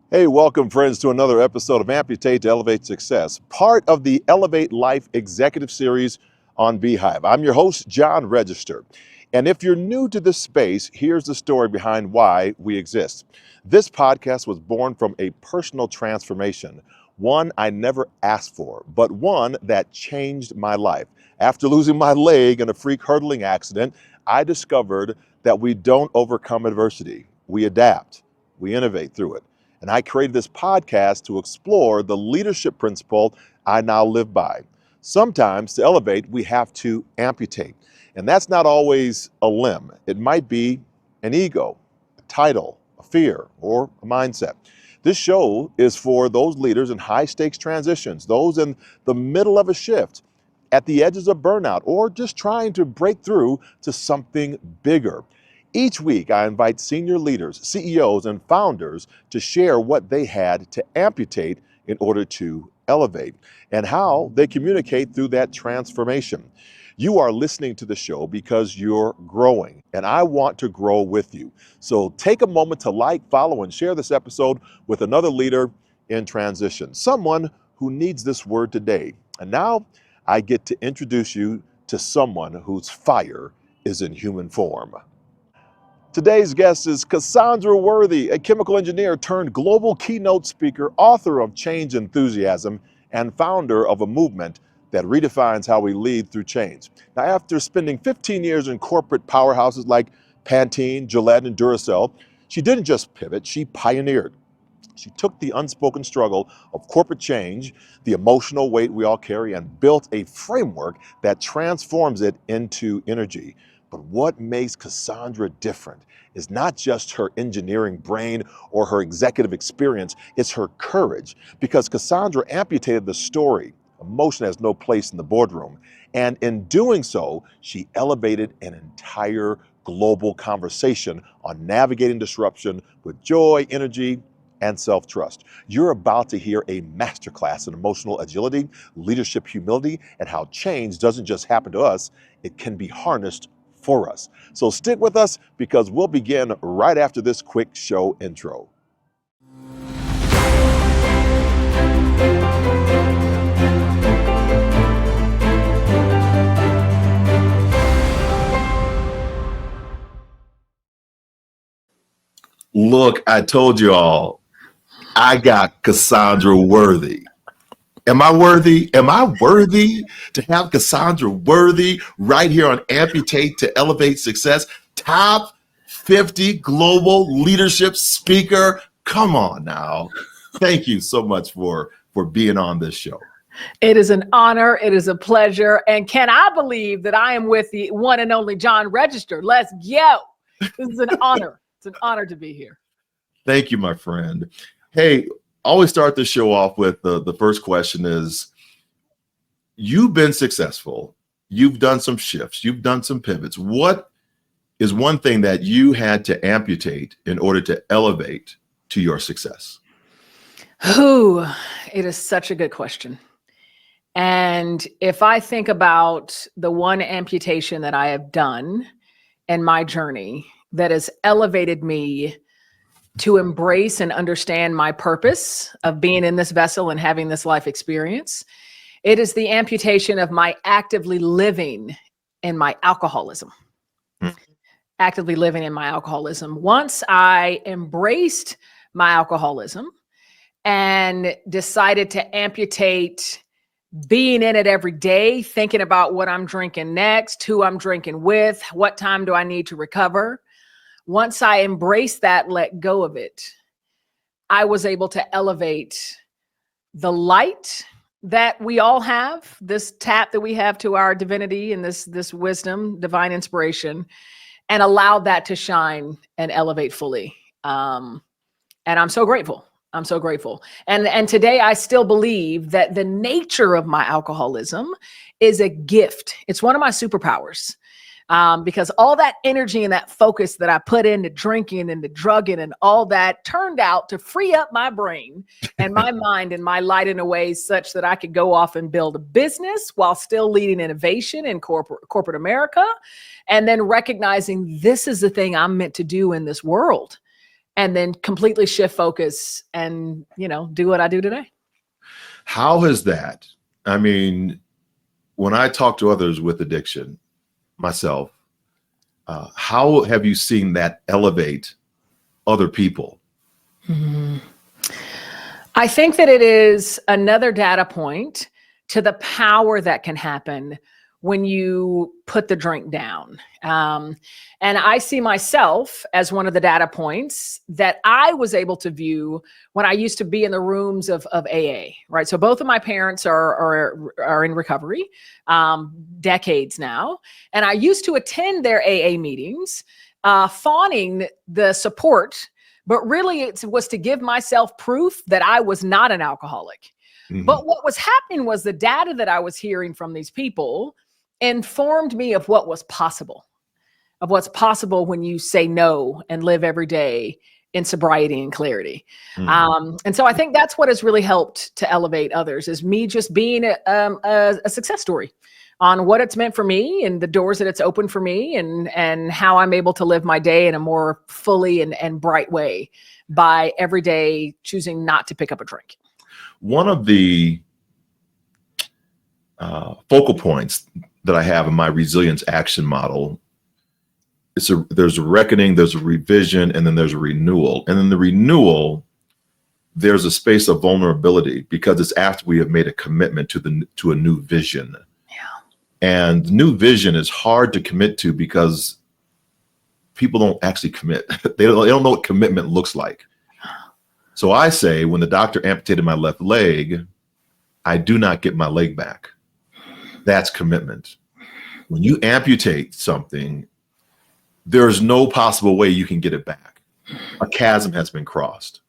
Hey, welcome friends to another episode of Amputate to Elevate Success, part of the Elevate Life Executive Series on Beehive. I'm your host, John Register. And if you're new to this space, here's the story behind why we exist. This podcast was born from a personal transformation, one I never asked for, but one that changed my life. After losing my leg in a freak hurdling accident, I discovered that we don't overcome adversity. We adapt, we innovate through it. And I created this podcast to explore the leadership principle I now live by. Sometimes to elevate, we have to amputate. And that's not always a limb. It might be an ego, a title, a fear, or a mindset. This show is for those leaders in high stakes transitions, those in the middle of a shift, at the edges of burnout, or just trying to break through to something bigger. Each week, I invite senior leaders, CEOs, and founders to share what they had to amputate in order to elevate and how they communicate through that transformation. You are listening to the show because you're growing, and I want to grow with you. So take a moment to like, follow, and share this episode with another leader in transition, someone who needs this word today. And now I get to introduce you to someone whose fire is in human form. Today's guest is Cassandra Worthy, a chemical engineer turned global keynote speaker, author of Change Enthusiasm, and founder of a movement that redefines how we lead through change. Now, after spending 15 years in corporate powerhouses like Pantene, Gillette, and Duracell, she didn't just pivot, she pioneered. She took the unspoken struggle of corporate change, the emotional weight we all carry, and built a framework that transforms it into energy. But what makes Cassandra different is not just her engineering brain or her executive experience, it's her courage. Because Cassandra amputated the story. Emotion has no place in the boardroom. And in doing so, she elevated an entire global conversation on navigating disruption with joy, energy, and self-trust. You're about to hear a masterclass in emotional agility, leadership humility, and how change doesn't just happen to us, it can be harnessed for us. So stick with us because we'll begin right after this quick show intro. Look, I told you all, I got Cassandra Worthy. Am I worthy? Am I worthy to have Cassandra Worthy right here on Amputate to Elevate Success? Top 50 global leadership speaker. Come on now. Thank you so much for being on this show. It is an honor. It is a pleasure. And can I believe that I am with the one and only John Register? Let's go. This is an honor. It's an honor to be here. Thank you, my friend. Hey, always start the show off with the first question is, you've been successful. You've done some shifts. You've done some pivots. What is one thing that you had to amputate in order to elevate to your success? It is such a good question. And if I think about the one amputation that I have done in my journey that has elevated me to embrace and understand my purpose of being in this vessel and having this life experience, it is the amputation of my actively living in my alcoholism. Actively living in my alcoholism. Once I embraced my alcoholism and decided to amputate being in it every day, thinking about what I'm drinking next, who I'm drinking with, what time do I need to recover. Once I embraced that, let go of it, I was able to elevate the light that we all have, this tap that we have to our divinity and this wisdom, divine inspiration, and allow that to shine and elevate fully. And I'm so grateful. I'm so grateful. And today I still believe that the nature of my alcoholism is a gift. It's one of my superpowers. Because all that energy and that focus that I put into drinking and the drugging and all that turned out to free up my brain and my mind and my light in a way such that I could go off and build a business while still leading innovation in corporate America. And then recognizing this is the thing I'm meant to do in this world. and then completely shift focus and, do what I do today. How has that, I mean, when I talk to others with addiction, myself, how have you seen that elevate other people? Mhm. I think that it is another data point to the power that can happen when you put the drink down. And I see myself as one of the data points that I was able to view when I used to be in the rooms of AA, right? So both of my parents are in recovery, decades now. And I used to attend their AA meetings, fawning the support, but really it was to give myself proof that I was not an alcoholic. Mhm. But what was happening was the data that I was hearing from these people informed me of what's possible when you say no and live every day in sobriety and clarity. Mhm. And so I think that's what has really helped to elevate others, is me just being a success story on what it's meant for me and the doors that it's opened for me, and how I'm able to live my day in a more fully and bright way by every day choosing not to pick up a drink. One of the focal points that I have in my resilience action model is there's a reckoning, there's a revision, and then there's a renewal. And in the renewal, there's a space of vulnerability because it's after we have made a commitment to a new vision. Yeah. And new vision is hard to commit to because people don't actually commit. They don't know what commitment looks like. So I say, when the doctor amputated my left leg, I do not get my leg back. That's commitment. When you amputate something, there's no possible way you can get it back. A chasm has been crossed.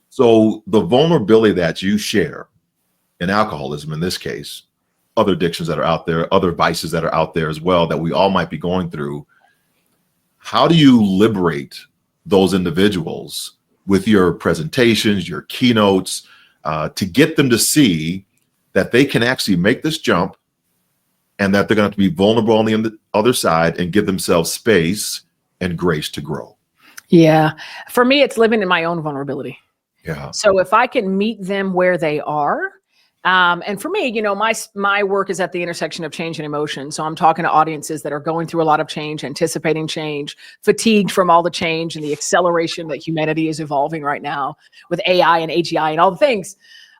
So the vulnerability that you share in alcoholism, in this case, other addictions that are out there, other vices that are out there as well, that we all might be going through, how do you liberate those individuals with your presentations, your keynotes, to get them to see that they can actually make this jump, and that they're going to have to be vulnerable on the other side and give themselves space and grace to grow? Yeah. For me, it's living in my own vulnerability. Yeah. So if I can meet them where they are, and for me, my work is at the intersection of change and emotion. So I'm talking to audiences that are going through a lot of change, anticipating change, fatigued from all the change and the acceleration that humanity is evolving right now with AI and AGI and all the things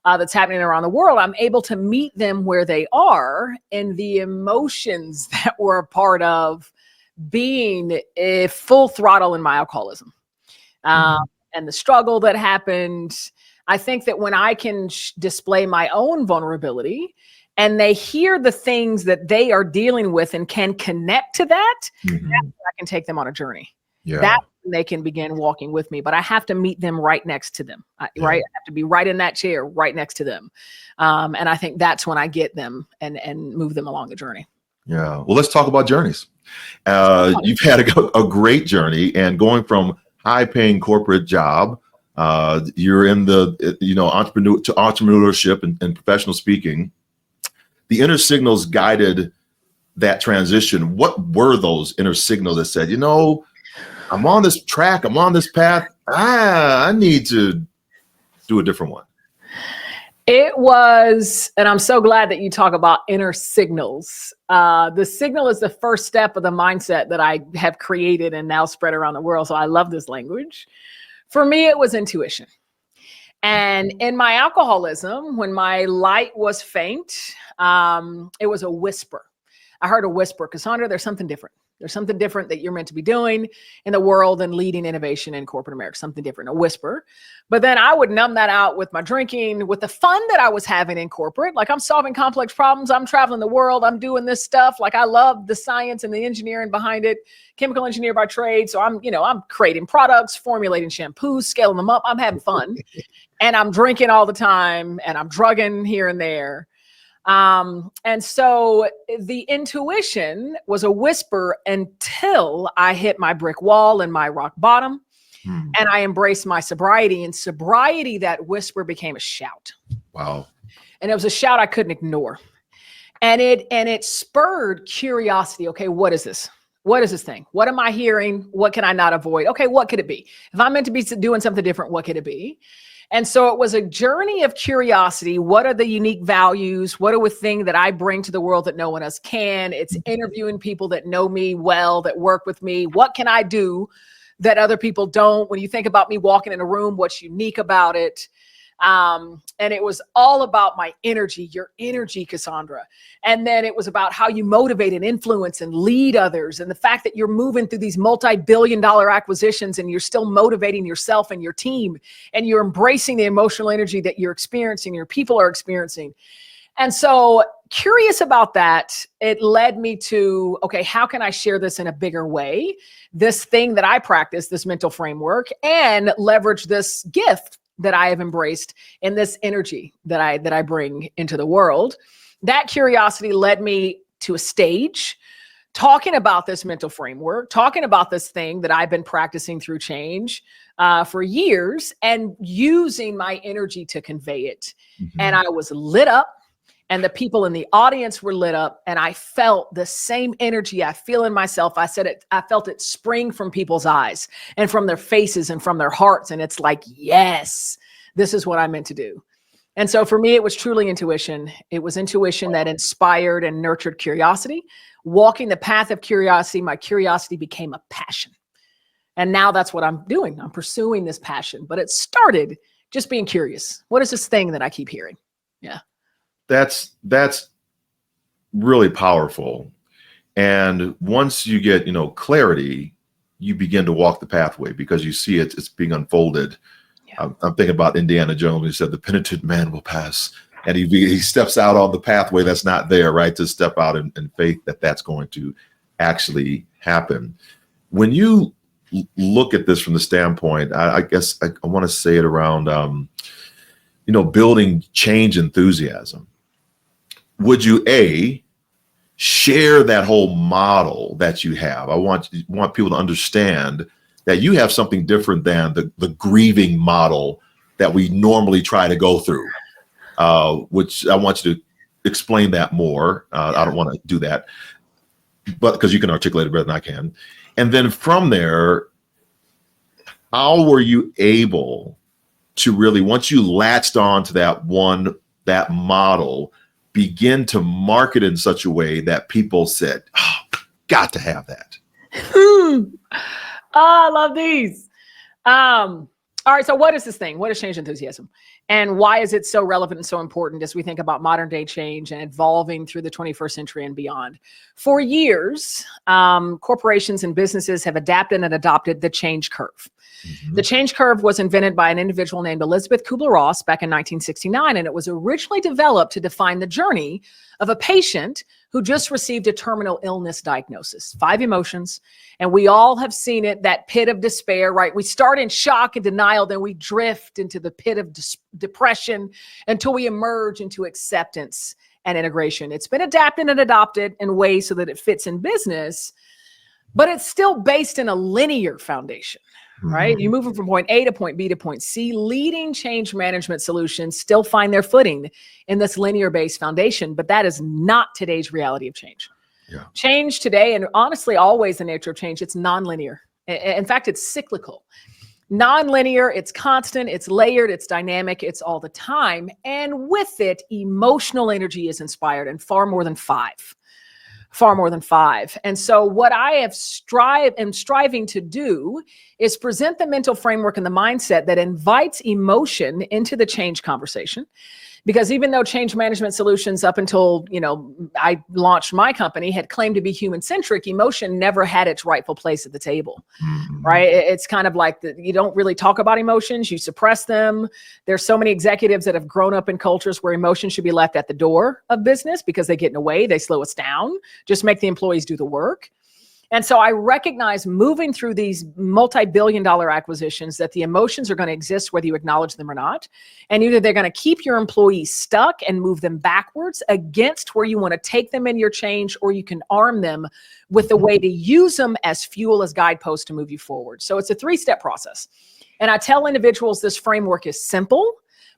that's happening around the world. I'm able to meet them where they are, and the emotions that were a part of being a full throttle in my alcoholism, and the struggle that happened. I think that when I can display my own vulnerability and they hear the things that they are dealing with and can connect to that, that's when I can take them on a journey. Yeah. That's when they can begin walking with me, but I have to meet them right next to them, right? I have to be right in that chair, right next to them. And I think that's when I get them and move them along the journey. Yeah. Well, let's talk about journeys. You've had a great journey, and going from high-paying corporate job, you're in the entrepreneurship and professional speaking. The inner signals guided that transition. What were those inner signals that said, I'm on this track, I'm on this path, I need to do a different one? It was, and I'm so glad that you talk about inner signals. The signal is the first step of the mindset that I have created and now spread around the world. So I love this language. For me, it was intuition. And in my alcoholism, when my light was faint, it was a whisper. I heard a whisper, Cassandra, there's something different. There's something different that you're meant to be doing in the world and leading innovation in corporate America, something different, a whisper. But then I would numb that out with my drinking, with the fun that I was having in corporate. Like, I'm solving complex problems. I'm traveling the world. I'm doing this stuff. Like, I love the science and the engineering behind it. Chemical engineer by trade. So I'm creating products, formulating shampoos, scaling them up. I'm having fun. And I'm drinking all the time, and I'm drugging here and there. And so the intuition was a whisper until I hit my brick wall and my rock bottom, and I embraced my sobriety. In sobriety, that whisper became a shout. Wow. And it was a shout I couldn't ignore. And it spurred curiosity. Okay, what is this? What is this thing? What am I hearing? What can I not avoid? Okay, what could it be? If I'm meant to be doing something different, what could it be? And so it was a journey of curiosity. What are the unique values? What are the things that I bring to the world that no one else can? It's interviewing people that know me well, that work with me. What can I do that other people don't? When you think about me walking in a room, what's unique about it? And it was all about my energy, your energy, Cassandra. And then it was about how you motivate and influence and lead others. And the fact that you're moving through these multi-billion-dollar acquisitions and you're still motivating yourself and your team, and you're embracing the emotional energy that you're experiencing, your people are experiencing. And so, curious about that, it led me to, okay, how can I share this in a bigger way? This thing that I practice, this mental framework, and leverage this gift that I have embraced in this energy that I bring into the world. That curiosity led me to a stage talking about this mental framework, talking about this thing that I've been practicing through change for years, and using my energy to convey it. Mm-hmm. And I was lit up, and the people in the audience were lit up, and I felt the same energy I feel in myself. I felt it spring from people's eyes and from their faces and from their hearts. And it's like, yes, this is what I'm meant to do. And so for me, it was truly intuition. It was intuition that inspired and nurtured curiosity. Walking the path of curiosity, my curiosity became a passion. And now that's what I'm doing. I'm pursuing this passion, but it started just being curious. What is this thing that I keep hearing? Yeah. That's really powerful. And once you get, clarity, you begin to walk the pathway because you see it's being unfolded. Yeah. I'm thinking about Indiana Jones. He said, the penitent man will pass. And he steps out on the pathway that's not there, right? To step out in faith that that's going to actually happen. When you look at this from the standpoint, I guess I want to say it around, building change enthusiasm. Would you share that whole model that you have? I want people to understand that you have something different than the grieving model that we normally try to go through, which I want you to explain that more. I don't want to do that, but because you can articulate it better than I can. And then from there, how were you able to really, once you latched on to that model, begin to market in such a way that people said, oh, got to have that? I love these. All right. So what is this thing? What is change enthusiasm? And why is it so relevant and so important as we think about modern day change and evolving through the 21st century and beyond? For years, corporations and businesses have adapted and adopted the change curve. Mm-hmm. The change curve was invented by an individual named Elizabeth Kubler-Ross back in 1969, and it was originally developed to define the journey of a patient who just received a terminal illness diagnosis. 5 emotions, and we all have seen it, that pit of despair, right? We start in shock and denial, then we drift into the pit of depression until we emerge into acceptance and integration. It's been adapted and adopted in ways so that it fits in business, but it's still based in a linear foundation. Right? You're moving from point A to point B to point C. Leading change management solutions still find their footing in this linear-based foundation, but that is not today's reality of change. Yeah. Change today, and honestly, always the nature of change, it's nonlinear. In fact, it's cyclical. Nonlinear, it's constant, it's layered, it's dynamic, it's all the time. And with it, emotional energy is inspired, and far more than 5. And so what I am striving to do is present the mental framework and the mindset that invites emotion into the change conversation. Because even though change management solutions up until, I launched my company had claimed to be human-centric, emotion never had its rightful place at the table, right? It's kind of like you don't really talk about emotions, you suppress them. There's so many executives that have grown up in cultures where emotions should be left at the door of business because they get in the way, they slow us down, just make the employees do the work. And so I recognize moving through these multi-billion-dollar acquisitions that the emotions are going to exist whether you acknowledge them or not. And either they're going to keep your employees stuck and move them backwards against where you want to take them in your change, or you can arm them with the way to use them as fuel, as guideposts to move you forward. So it's a 3-step process. And I tell individuals this framework is simple,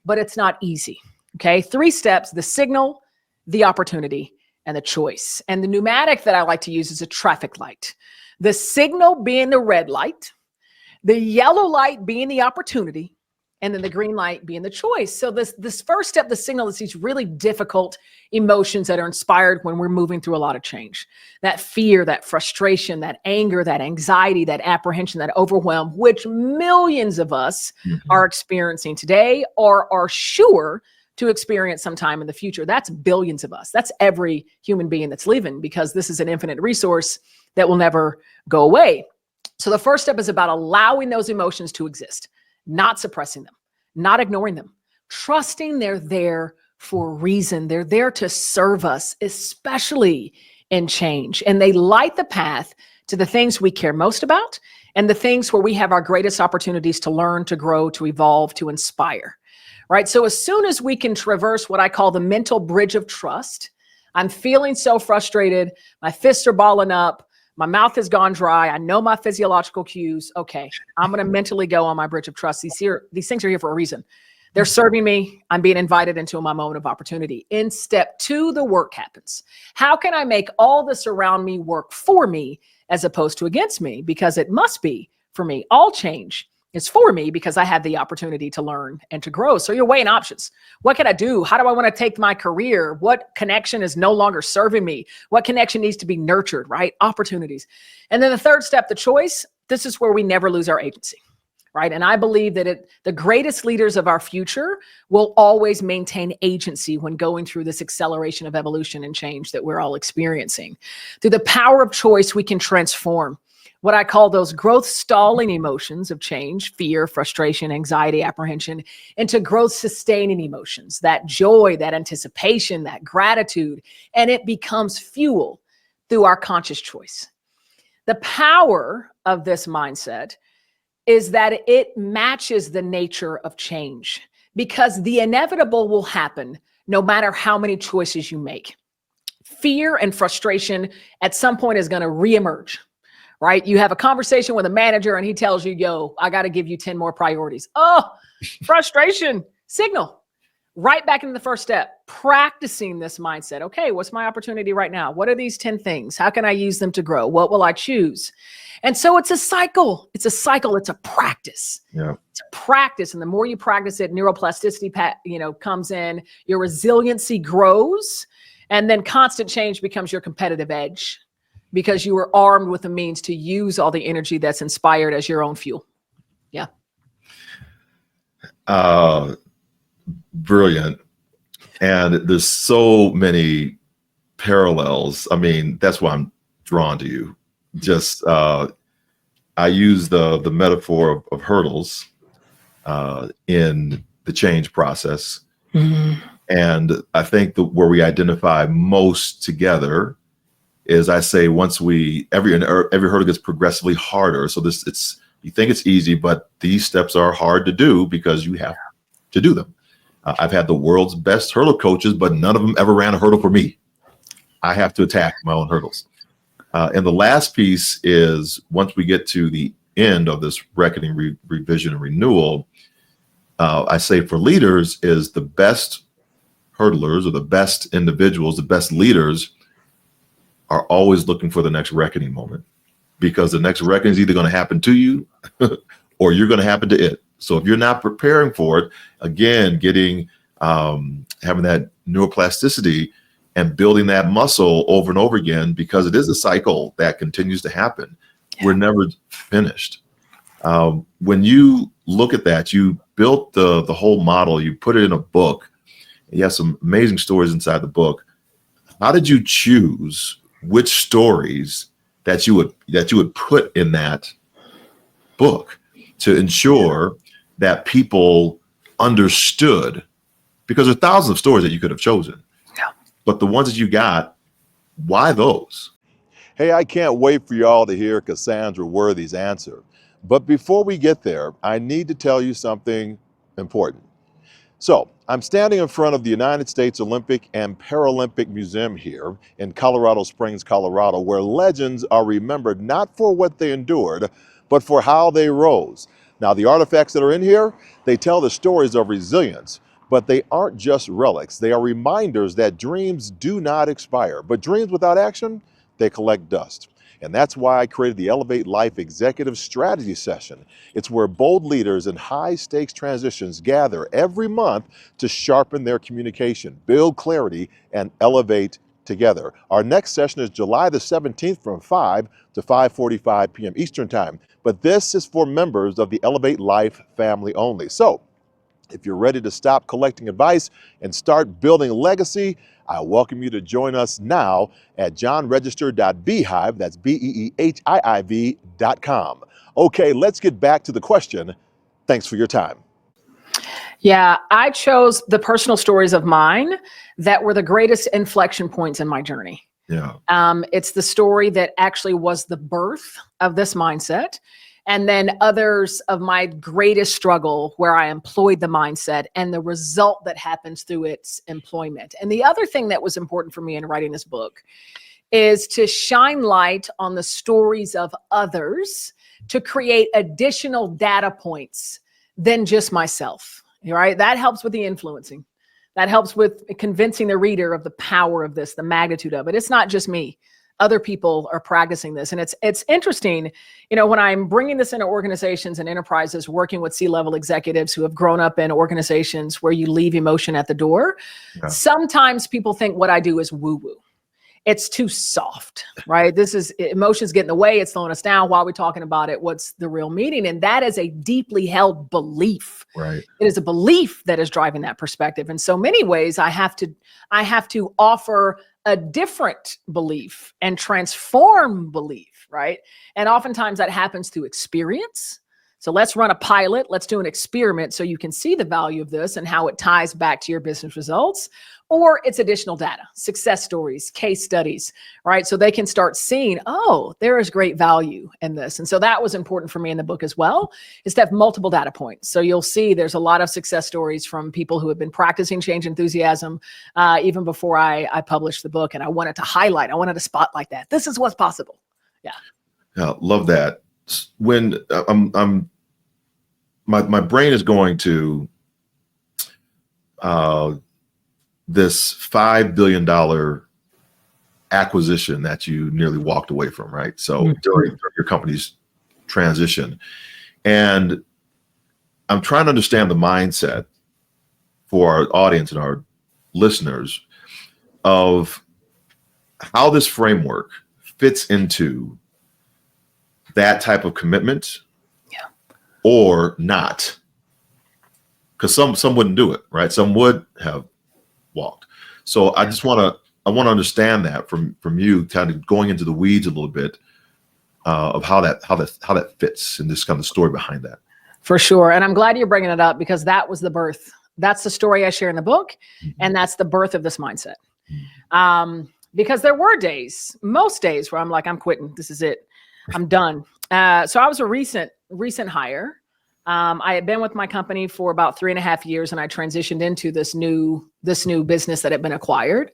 but it's not easy. Okay, 3 steps: the signal, the opportunity, and the choice. And the pneumatic that I like to use is a traffic light. The signal being the red light, the yellow light being the opportunity, and then the green light being the choice. So this first step, the signal, is these really difficult emotions that are inspired when we're moving through a lot of change. That fear, that frustration, that anger, that anxiety, that apprehension, that overwhelm, which millions of us are experiencing today or are sure to experience sometime in the future. That's billions of us. That's every human being that's living, because this is an infinite resource that will never go away. So the first step is about allowing those emotions to exist, not suppressing them, not ignoring them, trusting they're there for a reason. They're there to serve us, especially in change. And they light the path to the things we care most about and the things where we have our greatest opportunities to learn, to grow, to evolve, to inspire, right? So as soon as we can traverse what I call the mental bridge of trust, I'm feeling so frustrated, my fists are balling up, my mouth has gone dry, I know my physiological cues. Okay, I'm going to mentally go on my bridge of trust. These things are here for a reason. They're serving me. I'm being invited into my moment of opportunity. In step 2, the work happens. How can I make all this around me work for me as opposed to against me? Because it must be for me. All change is for me because I have the opportunity to learn and to grow. So you're weighing options. What can I do? How do I want to take my career? What connection is no longer serving me? What connection needs to be nurtured, right? Opportunities. And then the third step, the choice. This is where we never lose our agency, right? And I believe that the greatest leaders of our future will always maintain agency when going through this acceleration of evolution and change that we're all experiencing. Through the power of choice, we can transform what I call those growth stalling emotions of change, fear, frustration, anxiety, apprehension, into growth sustaining emotions, that joy, that anticipation, that gratitude, and it becomes fuel through our conscious choice. The power of this mindset is that it matches the nature of change, because the inevitable will happen no matter how many choices you make. Fear and frustration at some point is going to reemerge. Right? You have a conversation with a manager and he tells you, yo, I got to give you 10 more priorities. Oh, frustration, signal. Right back into the first step, practicing this mindset. Okay, what's my opportunity right now? What are these 10 things? How can I use them to grow? What will I choose? And so it's a cycle. It's a cycle. It's a practice. Yeah. It's a practice. And the more you practice it, neuroplasticity, comes in, your resiliency grows, and then constant change becomes your competitive edge, because you are armed with the means to use all the energy that's inspired as your own fuel. Yeah. Brilliant. And there's so many parallels. I mean, that's why I'm drawn to you. Just, I use the metaphor of hurdles in the change process. Mm-hmm. And I think where we identify most together is, I say, once every hurdle gets progressively harder. So you think it's easy, but these steps are hard to do because you have to do them. I've had the world's best hurdle coaches, but none of them ever ran a hurdle for me. I have to attack my own hurdles. And the last piece is, once we get to the end of this reckoning, revision, and renewal, I say for leaders is the best hurdlers or the best individuals, the best leaders are always looking for the next reckoning moment, because the next reckoning is either going to happen to you or you're going to happen to it. So if you're not preparing for it, again, having that neuroplasticity and building that muscle over and over again, because it is a cycle that continues to happen. Yeah. We're never finished. When you look at that, you built the whole model, you put it in a book. You have some amazing stories inside the book. How did you choose which stories that you would put in that book to ensure that people understood? Because there's thousands of stories that you could have chosen. Yeah. But the ones that you got, why those? Hey, I can't wait for y'all to hear Cassandra Worthy's answer. But before we get there, I need to tell you something important. So I'm standing in front of the United States Olympic and Paralympic Museum here in Colorado Springs, Colorado, where legends are remembered not for what they endured, but for how they rose. Now, the artifacts that are in here, they tell the stories of resilience, But they aren't just relics. They are reminders that dreams do not expire. But dreams without action, they collect dust. And that's why I created the Elevate Life Executive Strategy Session. It's where bold leaders in high stakes transitions gather every month to sharpen their communication, build clarity, and elevate together. Our next session is July the 17th from 5 to 5:45 p.m. Eastern Time. But this is for members of the Elevate Life family only. So if you're ready to stop collecting advice and start building legacy, I welcome you to join us now at johnregister.beehive, that's BEEHIIV.com. Okay, let's get back to the question. Thanks for your time. Yeah, I chose the personal stories of mine that were the greatest inflection points in my journey. Yeah. It's the story that actually was the birth of this mindset. And then others of my greatest struggle where I employed the mindset and the result that happens through its employment. And the other thing that was important for me in writing this book is to shine light on the stories of others to create additional data points than just myself, right? That helps with the influencing. That helps with convincing the reader of the power of this, the magnitude of it. It's not just me. Other people are practicing this. And it's interesting, when I'm bringing this into organizations and enterprises, working with C-level executives who have grown up in organizations where you leave emotion at the door. Yeah. Sometimes people think what I do is woo-woo. It's too soft, right? Emotions get in the way. It's slowing us down. While we're talking about it, what's the real meaning? And that is a deeply held belief. Right. It is a belief that is driving that perspective. In so many ways, I have to offer a different belief and transform belief, right? And oftentimes that happens through experience. So let's run a pilot. Let's do an experiment so you can see the value of this and how it ties back to your business results. Or it's additional data, success stories, case studies, right? So they can start seeing, oh, there is great value in this. And so that was important for me in the book as well, is to have multiple data points. So you'll see there's a lot of success stories from people who have been practicing change enthusiasm even before I published the book. And I wanted to spotlight that. This is what's possible. Yeah. Yeah, love that. When my brain is going to this $5 billion acquisition that you nearly walked away from, right? So during your company's transition, and I'm trying to understand the mindset for our audience and our listeners of how this framework fits into that type of commitment, or not, because some wouldn't do it, right? Some would have walked. So I want to understand that from you, kind of going into the weeds a little bit of how that fits in this kind of story behind that. For sure, and I'm glad you're bringing it up because that was the birth. That's the story I share in the book, and that's the birth of this mindset. Because there were most days where I'm like, I'm quitting. This is it. I'm done. So I was a recent hire. I had been with my company for about 3.5 years, and I transitioned into this new business that had been acquired.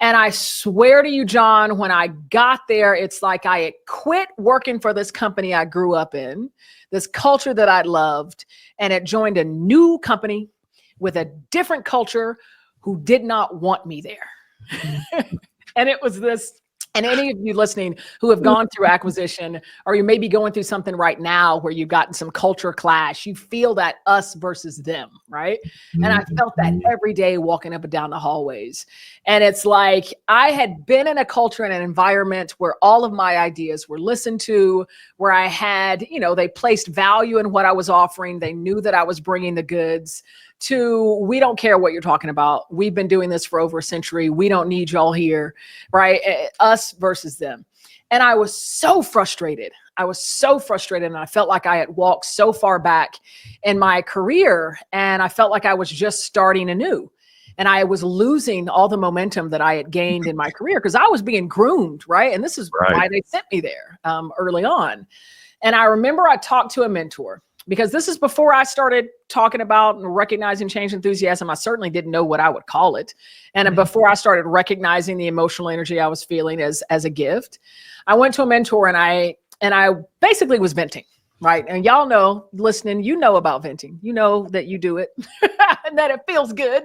And I swear to you, John, when I got there, it's like I had quit working for this company I grew up in, this culture that I loved, and had joined a new company with a different culture who did not want me there. And it was this. And any of you listening who have gone through acquisition, or you may be going through something right now where you've gotten some culture clash, you feel that us versus them, right? And I felt that every day walking up and down the hallways. And it's like I had been in a culture and an environment where all of my ideas were listened to, where I had, they placed value in what I was offering. They knew that I was bringing the goods. To, we don't care what you're talking about. We've been doing this for over a century. We don't need y'all here, right? Us versus them. And I was so frustrated. And I felt like I had walked so far back in my career, and I felt like I was just starting anew. And I was losing all the momentum that I had gained in my career because I was being groomed, right? And this is why they sent me there early on. And I remember I talked to a mentor, because this is before I started talking about and recognizing change enthusiasm. I certainly didn't know what I would call it. And before I started recognizing the emotional energy I was feeling as a gift, I went to a mentor and I basically was venting, right? And y'all know, listening, you know about venting. You know that you do it. that it feels good,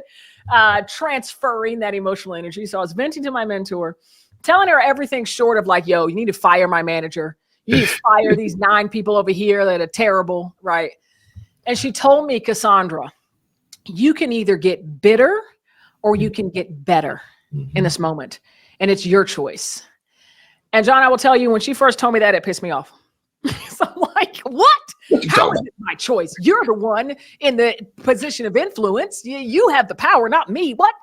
transferring that emotional energy. So I was venting to my mentor, telling her everything short of like, yo, you need to fire my manager. You need to fire these 9 people over here that are terrible, right? And she told me, Cassandra, you can either get bitter or you can get better in this moment. And it's your choice. And John, I will tell you, when she first told me that, it pissed me off. So I'm like, what? How is it my choice? You're the one in the position of influence. You have the power, not me. What?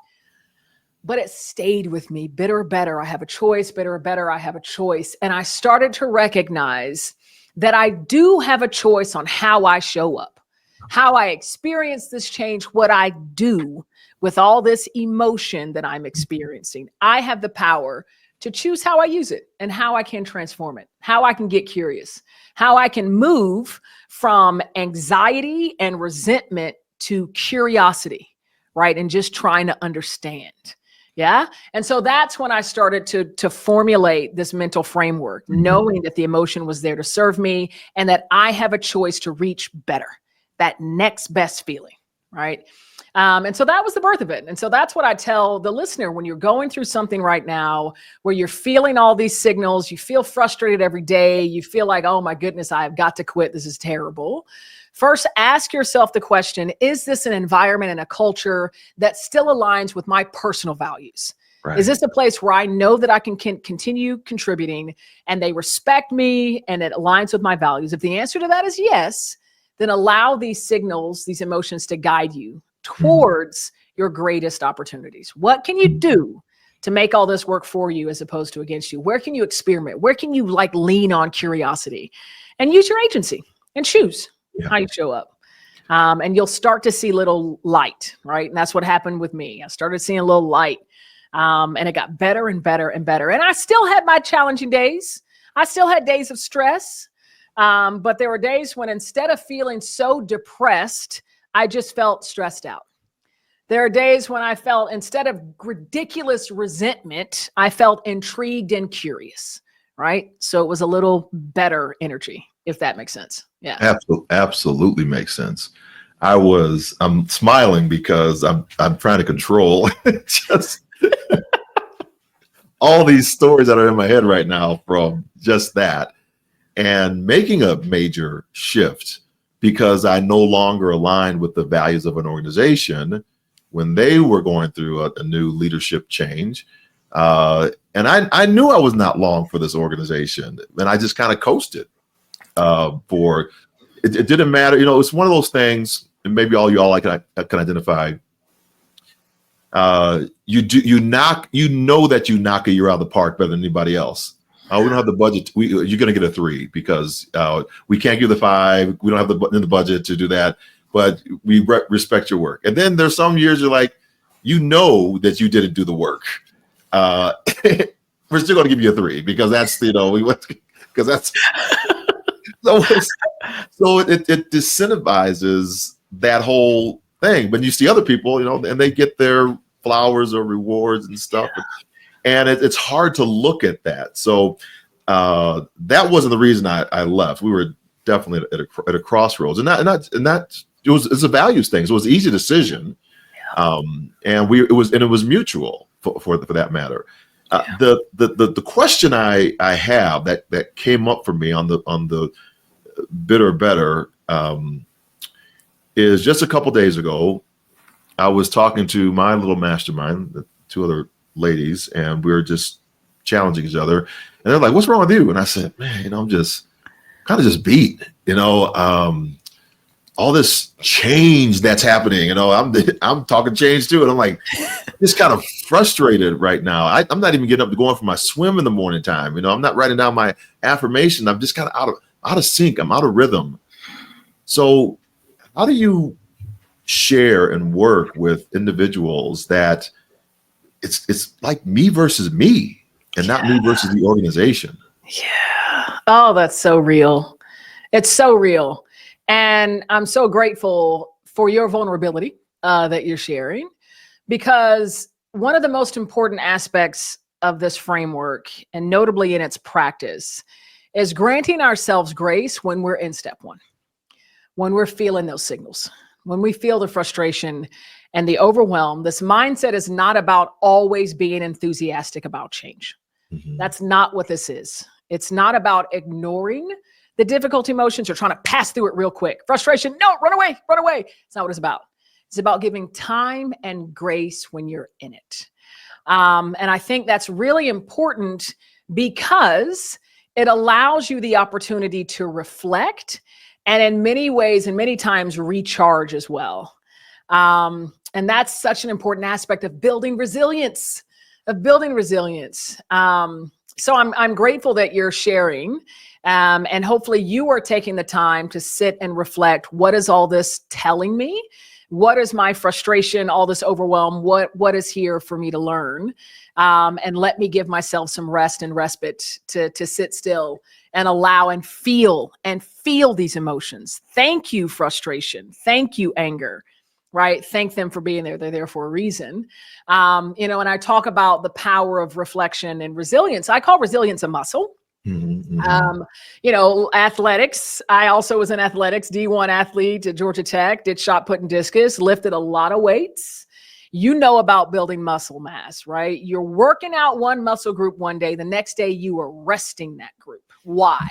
But it stayed with me. Bitter or better, I have a choice. Bitter or better, I have a choice. And I started to recognize that I do have a choice on how I show up, how I experience this change, what I do with all this emotion that I'm experiencing. I have the power to choose how I use it and how I can transform it, how I can get curious, how I can move from anxiety and resentment to curiosity, right? And just trying to understand. Yeah. And so that's when I started to formulate this mental framework, knowing that the emotion was there to serve me and that I have a choice to reach better, that next best feeling, right? And so that was the birth of it. And so that's what I tell the listener when you're going through something right now where you're feeling all these signals, you feel frustrated every day, you feel like, oh my goodness, I've got to quit. This is terrible. First, ask yourself the question, is this an environment and a culture that still aligns with my personal values? Right. Is this a place where I know that I can continue contributing and they respect me and it aligns with my values? If the answer to that is yes, then allow these signals, these emotions to guide you towards your greatest opportunities. What can you do to make all this work for you as opposed to against you? Where can you experiment? Where can you like lean on curiosity and use your agency and choose how you show up? And you'll start to see little light, right? And that's what happened with me. I started seeing a little light and it got better and better and better. And I still had my challenging days. I still had days of stress. But there were days when instead of feeling so depressed, I just felt stressed out. There are days when I felt, instead of ridiculous resentment, I felt intrigued and curious, right? So it was a little better energy, if that makes sense. Yeah. Absolutely makes sense. I'm smiling because I'm trying to control just all these stories that are in my head right now from just that and making a major shift because I no longer aligned with the values of an organization when they were going through a new leadership change. And I knew I was not long for this organization, and I just kind of coasted it didn't matter. It's one of those things, and maybe all I can identify. You know that you knock a year out of the park better than anybody else. We don't have the budget. You're going to get a 3 because we can't give the 5. We don't have the budget to do that, but we respect your work. And then there's some years you're like, that you didn't do the work. We're still going to give you a 3 because that's, because that's, so it disincentivizes that whole thing. But you see other people, and they get their flowers or rewards and stuff. Yeah. And it's hard to look at that. So that wasn't the reason I left. We were definitely at a crossroads, and it's a values thing. So it was an easy decision, and it was mutual for that matter. The question I have that came up for me on the bitter better is just a couple days ago. I was talking to my little mastermind, the 2 other ladies, and we were just challenging each other. And they're like, "What's wrong with you?" And I said, "Man, I'm just kind of just beat. All this change that's happening. I'm talking change too, and I'm like, just kind of frustrated right now. I'm not even getting up to going for my swim in the morning time. I'm not writing down my affirmation. I'm just kind of out of sync. I'm out of rhythm. So, how do you share and work with individuals that it's like me versus me and not me versus the organization?" Yeah. Oh, that's so real. It's so real. And I'm so grateful for your vulnerability that you're sharing, because one of the most important aspects of this framework, and notably in its practice, is granting ourselves grace when we're in step 1, when we're feeling those signals, when we feel the frustration and the overwhelm, this mindset is not about always being enthusiastic about change. Mhm. That's not what this is. It's not about ignoring the difficult emotions or trying to pass through it real quick. Frustration, no, run away, run away. It's not what it's about. It's about giving time and grace when you're in it. And I think that's really important because it allows you the opportunity to reflect and in many ways and many times recharge as well. And that's such an important aspect of building resilience, So I'm grateful that you're sharing. And hopefully you are taking the time to sit and reflect. What is all this telling me? What is my frustration, all this overwhelm? What is here for me to learn? And let me give myself some rest and respite to sit still and allow and feel these emotions. Thank you, frustration. Thank you, anger, right? Thank them for being there. They're there for a reason. And I talk about the power of reflection and resilience. I call resilience a muscle. Mm-hmm, mm-hmm. Athletics. I also was in athletics, D1 athlete at Georgia Tech, did shot put and discus, lifted a lot of weights. You know about building muscle mass, right? You're working out one muscle group one day, the next day you are resting that group. Why?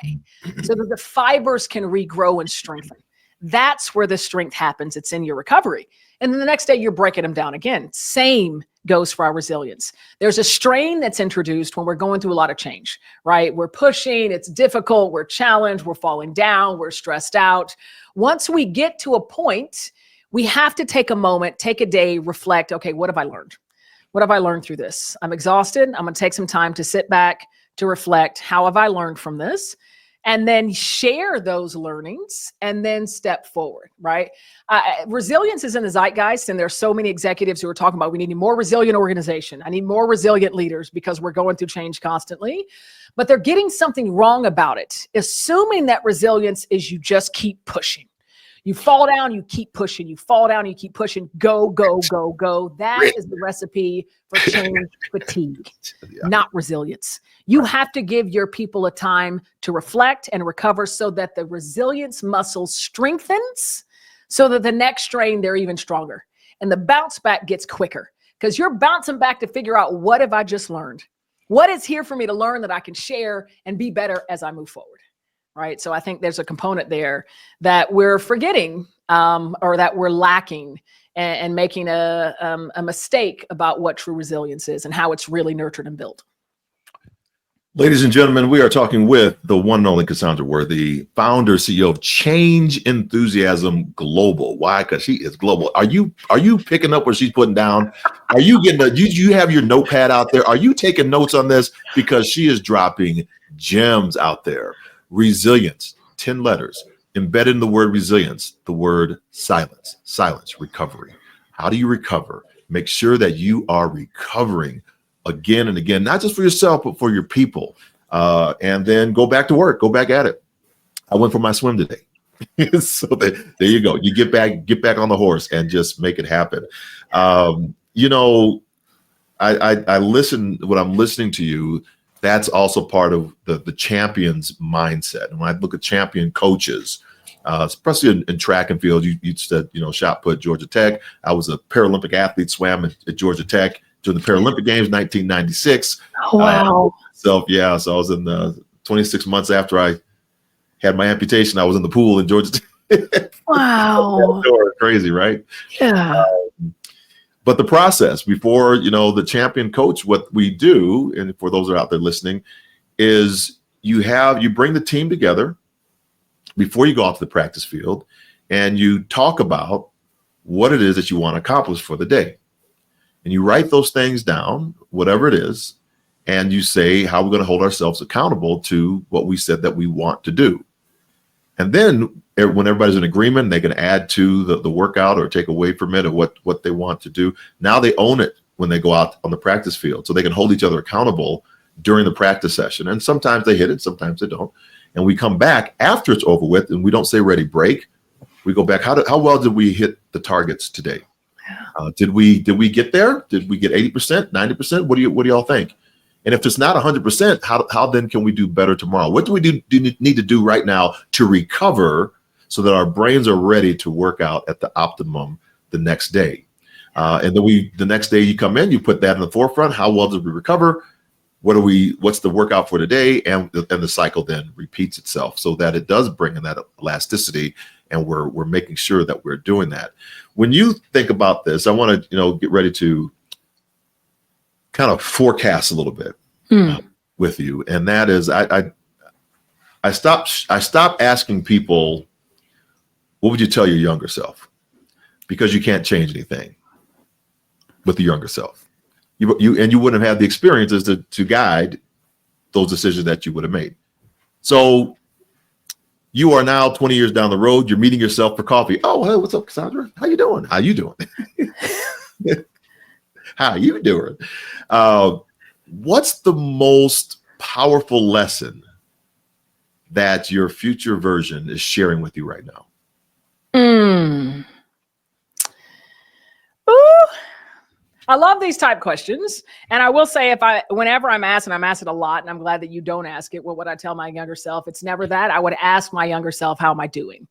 So that the fibers can regrow and strengthen. That's where the strength happens. It's in your recovery. And then the next day you're breaking them down again. Same goes for our resilience. There's a strain that's introduced when we're going through a lot of change, right? We're pushing, it's difficult, we're challenged, we're falling down, we're stressed out. Once we get to a point, we have to take a moment, take a day, reflect, okay, what have I learned? What have I learned through this? I'm exhausted. I'm going to take some time to sit back, to reflect. How have I learned from this? And then share those learnings and then step forward, right? Resilience is in the zeitgeist, and there's so many executives who are talking about we need a more resilient organization. I need more resilient leaders because we're going through change constantly. But they're getting something wrong about it, assuming that resilience is you just keep pushing. You fall down, you keep pushing. You fall down, you keep pushing. Go, go, go, go. That is the recipe for change fatigue, not resilience. You have to give your people a time to reflect and recover so that the resilience muscle strengthens so that the next strain, they're even stronger. And the bounce back gets quicker because you're bouncing back to figure out, what have I just learned? What is here for me to learn that I can share and be better as I move forward? Right. So I think there's a component there that we're forgetting or that we're lacking and making a mistake about what true resilience is and how it's really nurtured and built. Ladies and gentlemen, we are talking with the one and only Cassandra Worthy, founder, CEO of Change Enthusiasm Global. Why? Because she is global. Are you picking up what she's putting down? Are you getting you have your notepad out there? Are you taking notes on this? Because she is dropping gems out there. Resilience, 10 letters. Embedded in the word resilience, the word silence, recovery. How do you recover? Make sure that you are recovering again and again, not just for yourself, but for your people. And then go back to work, go back at it. I went for my swim today. So there you go. You get back on the horse and just make it happen. I listen, when I'm listening to you, that's also part of the champion's mindset. And when I look at champion coaches, especially in track and field, you said, shot put, Georgia Tech. I was a Paralympic athlete, swam at Georgia Tech during the Paralympic Games, 1996. Oh, wow. So I was in the 26 months after I had my amputation, I was in the pool in Georgia Tech. Wow. Crazy, right? Yeah. But the process before, the champion coach, what we do, and for those that are out there listening, is you bring the team together before you go out to the practice field, and you talk about what it is that you want to accomplish for the day. And you write those things down, whatever it is, and you say how we're going to hold ourselves accountable to what we said that we want to do. And then when everybody's in agreement, they can add to the workout or take away from it or what they want to do. Now they own it when they go out on the practice field, so they can hold each other accountable during the practice session. And sometimes they hit it, sometimes they don't. And we come back after it's over with, and we don't say ready, break. We go back. How well did we hit the targets today? Did we get there? Did we get 80%, 90%? What do y'all think? And if it's not 100%, how then can we do better tomorrow? What do we need to do right now to recover so that our brains are ready to work out at the optimum the next day. And then the next day you come in, you put that in the forefront. How well did we recover? What's the workout for today? And the cycle then repeats itself so that it does bring in that elasticity. And we're making sure that we're doing that. When you think about this, I want to, get ready to kind of forecast a little bit with you. And that is, I stopped asking people, what would you tell your younger self? Because you can't change anything with the younger self. You wouldn't have had the experiences to guide those decisions that you would have made. So you are now 20 years down the road. You're meeting yourself for coffee. Oh, hey, what's up, Cassandra? How you doing? How you doing? How you doing? What's the most powerful lesson that your future version is sharing with you right now? Ooh, I love these type questions. And I will say, whenever I'm asked, and I'm asked it a lot, and I'm glad that you don't ask it, what would I tell my younger self? It's never that. I would ask my younger self, how am I doing?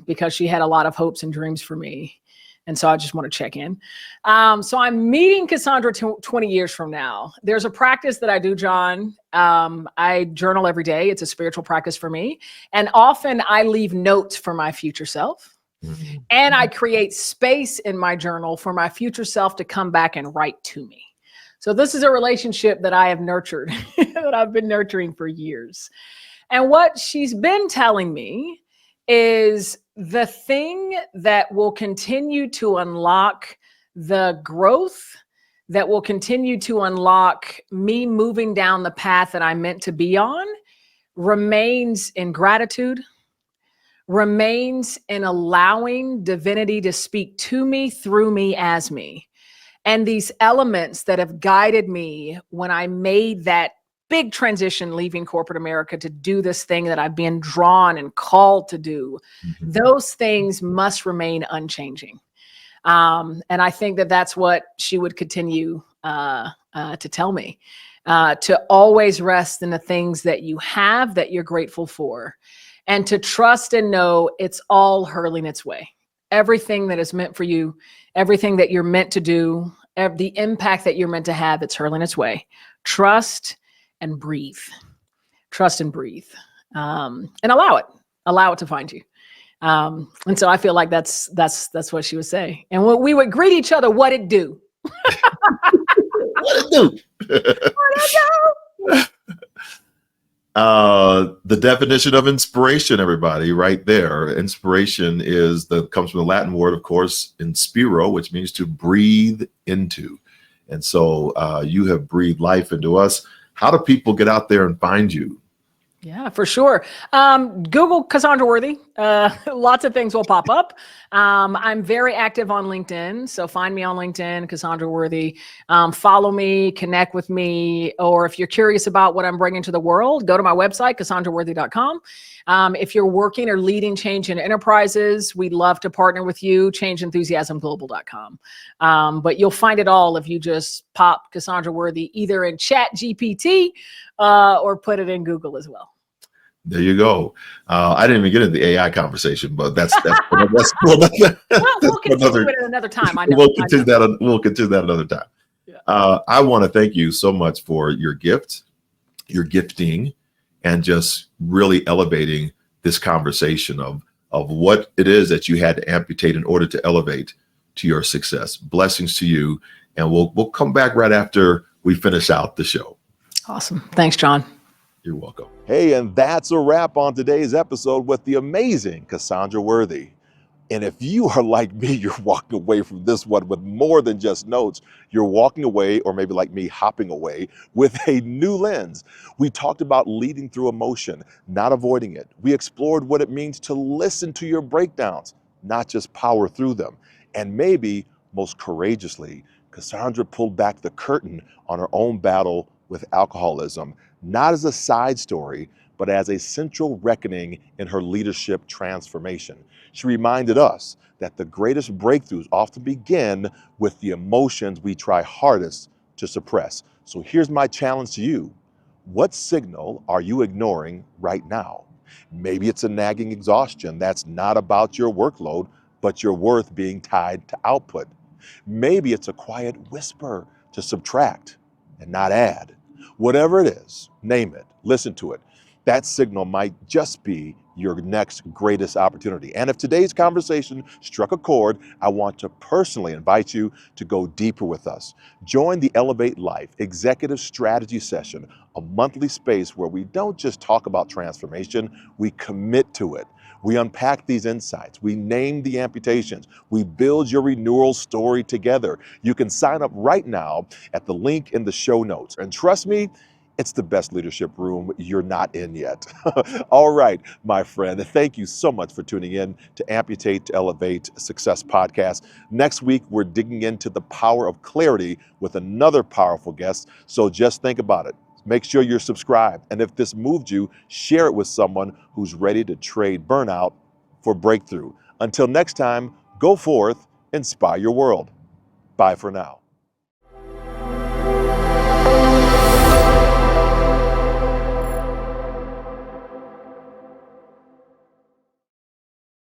Because she had a lot of hopes and dreams for me. And so I just want to check in. So I'm meeting Cassandra 20 years from now. There's a practice that I do, John. I journal every day. It's a spiritual practice for me. And often I leave notes for my future self. And I create space in my journal for my future self to come back and write to me. So this is a relationship that I have nurtured, that I've been nurturing for years. And what she's been telling me is the thing that will continue to unlock the growth, that will continue to unlock me moving down the path that I'm meant to be on, remains in gratitude, remains in allowing divinity to speak to me, through me, as me. And these elements that have guided me when I made that big transition, leaving corporate America to do this thing that I've been drawn and called to do, those things must remain unchanging. And I think that that's what she would continue to tell me, to always rest in the things that you have, that you're grateful for, and to trust and know it's all hurling its way. Everything that is meant for you, everything that you're meant to do, the impact that you're meant to have, it's hurling its way. Trust and breathe. Trust and breathe. And allow it to find you. And so I feel like that's what she would say. And we would greet each other, what it do? What it do? What it do? The definition of inspiration, everybody, right there. Inspiration comes from the Latin word, of course, inspiro, which means to breathe into. And so you have breathed life into us. How do people get out there and find you? Yeah, for sure. Google Cassandra Worthy. Lots of things will pop up. I'm very active on LinkedIn. So find me on LinkedIn, Cassandra Worthy. Follow me, connect with me. Or if you're curious about what I'm bringing to the world, go to my website, CassandraWorthy.com. If you're working or leading change in enterprises, we'd love to partner with you, ChangeEnthusiasmGlobal.com. But you'll find it all if you just pop Cassandra Worthy either in Chat GPT or put it in Google as well. There you go. I didn't even get into the AI conversation, but that's we'll continue it another time. I know. We'll continue that another time. Yeah. I want to thank you so much for your gift, your gifting, and just really elevating this conversation of what it is that you had to amputate in order to elevate to your success. Blessings to you, and we'll come back right after we finish out the show. Awesome. Thanks, John. You're welcome. Hey, and that's a wrap on today's episode with the amazing Cassandra Worthy. And if you are like me, you're walking away from this one with more than just notes. You're walking away, or maybe like me, hopping away with a new lens. We talked about leading through emotion, not avoiding it. We explored what it means to listen to your breakdowns, not just power through them. And maybe most courageously, Cassandra pulled back the curtain on her own battle with alcoholism, not as a side story, but as a central reckoning in her leadership transformation. She reminded us that the greatest breakthroughs often begin with the emotions we try hardest to suppress. So here's my challenge to you. What signal are you ignoring right now? Maybe it's a nagging exhaustion that's not about your workload, but your worth being tied to output. Maybe it's a quiet whisper to subtract and not add. Whatever it is, name it, listen to it. That signal might just be your next greatest opportunity. And if today's conversation struck a chord, I want to personally invite you to go deeper with us. Join the Elevate Life Executive Strategy Session, a monthly space where we don't just talk about transformation, we commit to it. We unpack these insights. We name the amputations. We build your renewal story together. You can sign up right now at the link in the show notes. And trust me, it's the best leadership room you're not in yet. All right, my friend, thank you so much for tuning in to Amputate to Elevate Success podcast. Next week, we're digging into the power of clarity with another powerful guest. So just think about it. Make sure you're subscribed. And if this moved you, share it with someone who's ready to trade burnout for breakthrough. Until next time, go forth, inspire your world. Bye for now.